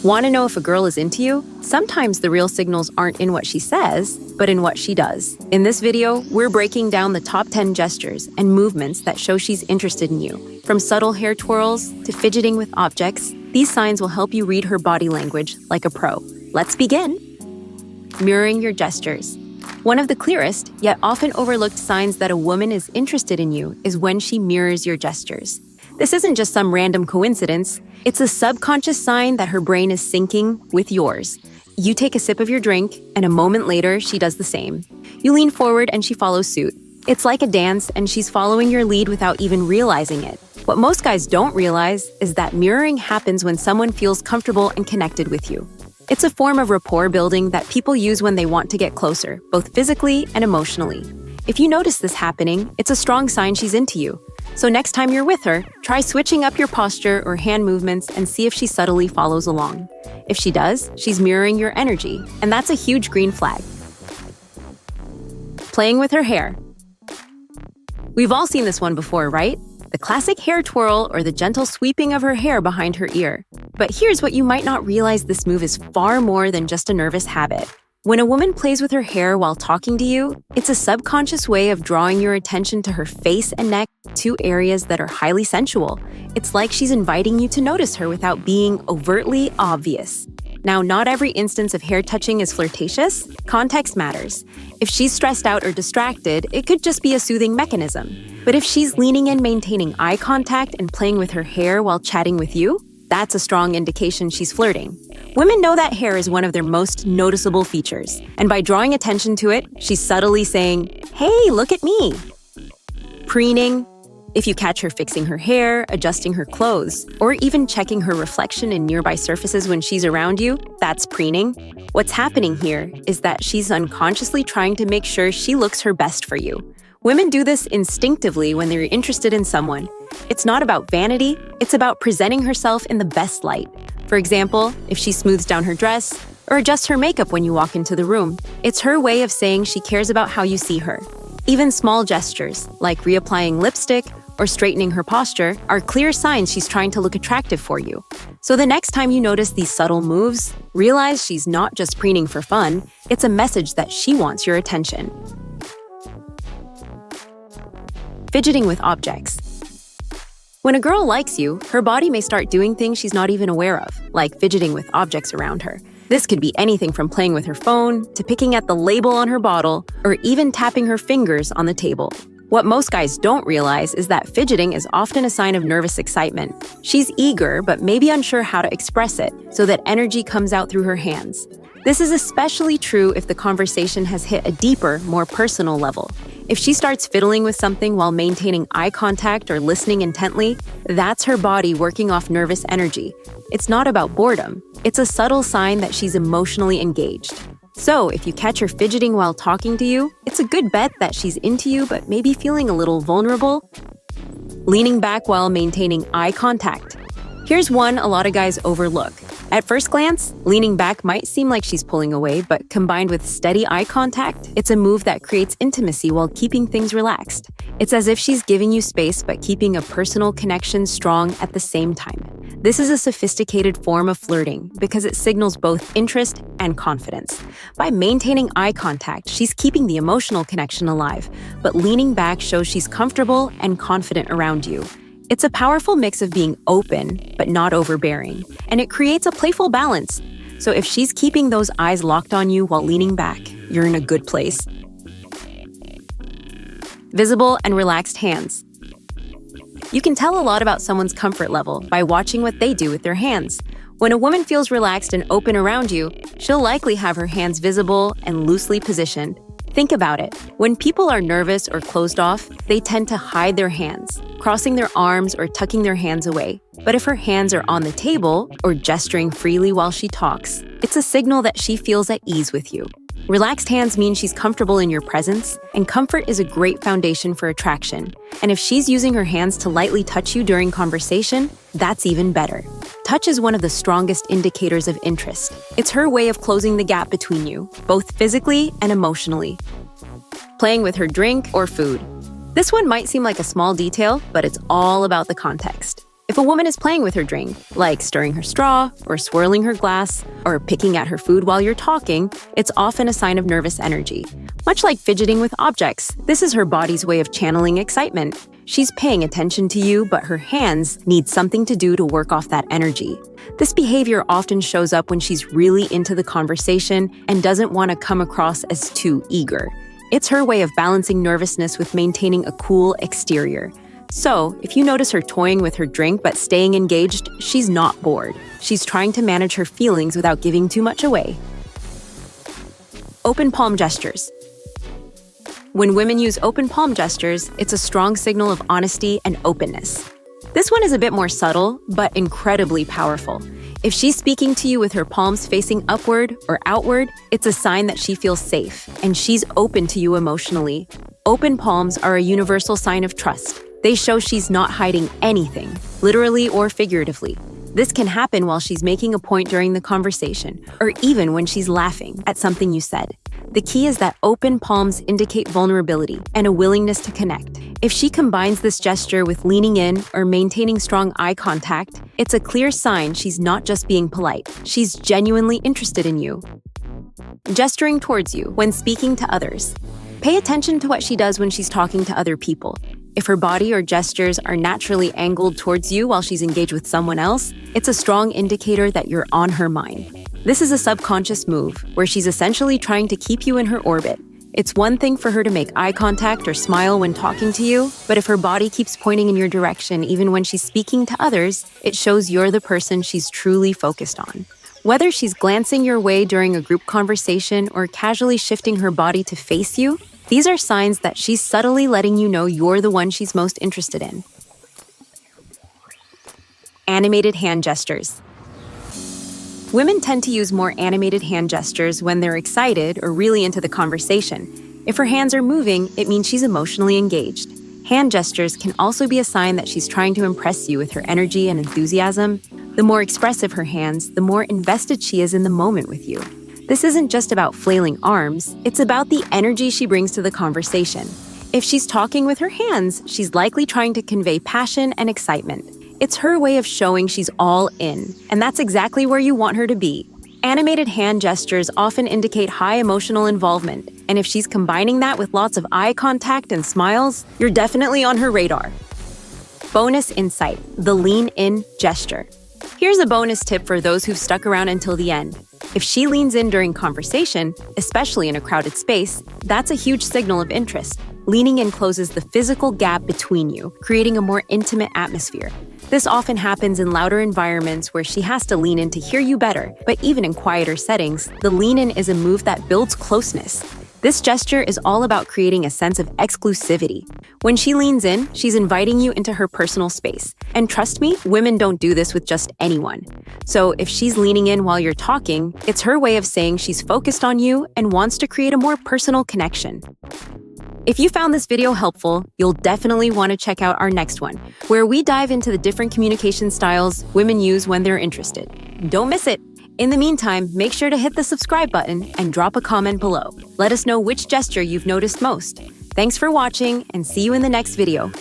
Want to know if a girl is into you? Sometimes the real signals aren't in what she says, but in what she does. In this video, we're breaking down the top 10 gestures and movements that show she's interested in you. From subtle hair twirls to fidgeting with objects, these signs will help you read her body language like a pro. Let's begin. Mirroring your gestures. One of the clearest, yet often overlooked signs that a woman is interested in you is when she mirrors your gestures. This isn't just some random coincidence. It's a subconscious sign that her brain is syncing with yours. You take a sip of your drink, and a moment later, she does the same. You lean forward and she follows suit. It's like a dance, and she's following your lead without even realizing it. What most guys don't realize is that mirroring happens when someone feels comfortable and connected with you. It's a form of rapport building that people use when they want to get closer, both physically and emotionally. If you notice this happening, it's a strong sign she's into you. So next time you're with her, try switching up your posture or hand movements and see if she subtly follows along. If she does, she's mirroring your energy, and that's a huge green flag. Playing with her hair. We've all seen this one before, right? The classic hair twirl or the gentle sweeping of her hair behind her ear. But here's what you might not realize: this move is far more than just a nervous habit. When a woman plays with her hair while talking to you, it's a subconscious way of drawing your attention to her face and neck, two areas that are highly sensual. It's like she's inviting you to notice her without being overtly obvious. Now, not every instance of hair touching is flirtatious. Context matters. If she's stressed out or distracted, it could just be a soothing mechanism. But if she's leaning in, maintaining eye contact, and playing with her hair while chatting with you, that's a strong indication she's flirting. Women know that hair is one of their most noticeable features, and by drawing attention to it, she's subtly saying, "Hey, look at me." Preening. If you catch her fixing her hair, adjusting her clothes, or even checking her reflection in nearby surfaces when she's around you, that's preening. What's happening here is that she's unconsciously trying to make sure she looks her best for you. Women do this instinctively when they're interested in someone. It's not about vanity, it's about presenting herself in the best light. For example, if she smooths down her dress or adjusts her makeup when you walk into the room, it's her way of saying she cares about how you see her. Even small gestures, like reapplying lipstick or straightening her posture, are clear signs she's trying to look attractive for you. So the next time you notice these subtle moves, realize she's not just preening for fun, it's a message that she wants your attention. Fidgeting with objects. When a girl likes you, her body may start doing things she's not even aware of, like fidgeting with objects around her. This could be anything from playing with her phone, to picking at the label on her bottle, or even tapping her fingers on the table. What most guys don't realize is that fidgeting is often a sign of nervous excitement. She's eager, but maybe unsure how to express it, so that energy comes out through her hands. This is especially true if the conversation has hit a deeper, more personal level. If she starts fiddling with something while maintaining eye contact or listening intently, that's her body working off nervous energy. It's not about boredom. It's a subtle sign that she's emotionally engaged. So, if you catch her fidgeting while talking to you, it's a good bet that she's into you but maybe feeling a little vulnerable. Leaning back while maintaining eye contact. Here's one a lot of guys overlook. At first glance, leaning back might seem like she's pulling away, but combined with steady eye contact, it's a move that creates intimacy while keeping things relaxed. It's as if she's giving you space but keeping a personal connection strong at the same time. This is a sophisticated form of flirting because it signals both interest and confidence. By maintaining eye contact, she's keeping the emotional connection alive, but leaning back shows she's comfortable and confident around you. It's a powerful mix of being open, but not overbearing, and it creates a playful balance. So if she's keeping those eyes locked on you while leaning back, you're in a good place. Visible and relaxed hands. You can tell a lot about someone's comfort level by watching what they do with their hands. When a woman feels relaxed and open around you, she'll likely have her hands visible and loosely positioned. Think about it. When people are nervous or closed off, they tend to hide their hands, crossing their arms or tucking their hands away. But if her hands are on the table or gesturing freely while she talks, it's a signal that she feels at ease with you. Relaxed hands mean she's comfortable in your presence, and comfort is a great foundation for attraction. And if she's using her hands to lightly touch you during conversation, that's even better. Touch is one of the strongest indicators of interest. It's her way of closing the gap between you, both physically and emotionally. Playing with her drink or food. This one might seem like a small detail, but it's all about the context. If a woman is playing with her drink, like stirring her straw, or swirling her glass, or picking at her food while you're talking, it's often a sign of nervous energy. Much like fidgeting with objects, this is her body's way of channeling excitement. She's paying attention to you, but her hands need something to do to work off that energy. This behavior often shows up when she's really into the conversation and doesn't want to come across as too eager. It's her way of balancing nervousness with maintaining a cool exterior. So, if you notice her toying with her drink but staying engaged, she's not bored. She's trying to manage her feelings without giving too much away. Open palm gestures. When women use open palm gestures, it's a strong signal of honesty and openness. This one is a bit more subtle, but incredibly powerful. If she's speaking to you with her palms facing upward or outward, it's a sign that she feels safe, and she's open to you emotionally. Open palms are a universal sign of trust. They show she's not hiding anything, literally or figuratively. This can happen while she's making a point during the conversation, or even when she's laughing at something you said. The key is that open palms indicate vulnerability and a willingness to connect. If she combines this gesture with leaning in or maintaining strong eye contact, it's a clear sign she's not just being polite. She's genuinely interested in you. Gesturing towards you when speaking to others. Pay attention to what she does when she's talking to other people. If her body or gestures are naturally angled towards you while she's engaged with someone else, it's a strong indicator that you're on her mind. This is a subconscious move where she's essentially trying to keep you in her orbit. It's one thing for her to make eye contact or smile when talking to you, but if her body keeps pointing in your direction even when she's speaking to others, it shows you're the person she's truly focused on. Whether she's glancing your way during a group conversation or casually shifting her body to face you, these are signs that she's subtly letting you know you're the one she's most interested in. Animated hand gestures. Women tend to use more animated hand gestures when they're excited or really into the conversation. If her hands are moving, it means she's emotionally engaged. Hand gestures can also be a sign that she's trying to impress you with her energy and enthusiasm. The more expressive her hands, the more invested she is in the moment with you. This isn't just about flailing arms, it's about the energy she brings to the conversation. If she's talking with her hands, she's likely trying to convey passion and excitement. It's her way of showing she's all in, and that's exactly where you want her to be. Animated hand gestures often indicate high emotional involvement, and if she's combining that with lots of eye contact and smiles, you're definitely on her radar. Bonus insight: the lean-in gesture. Here's a bonus tip for those who've stuck around until the end. If she leans in during conversation, especially in a crowded space, that's a huge signal of interest. Leaning in closes the physical gap between you, creating a more intimate atmosphere. This often happens in louder environments where she has to lean in to hear you better, but even in quieter settings, the lean-in is a move that builds closeness. This gesture is all about creating a sense of exclusivity. When she leans in, she's inviting you into her personal space. And trust me, women don't do this with just anyone. So if she's leaning in while you're talking, it's her way of saying she's focused on you and wants to create a more personal connection. If you found this video helpful, you'll definitely want to check out our next one, where we dive into the different communication styles women use when they're interested. Don't miss it! In the meantime, make sure to hit the subscribe button and drop a comment below. Let us know which gesture you've noticed most. Thanks for watching, and see you in the next video.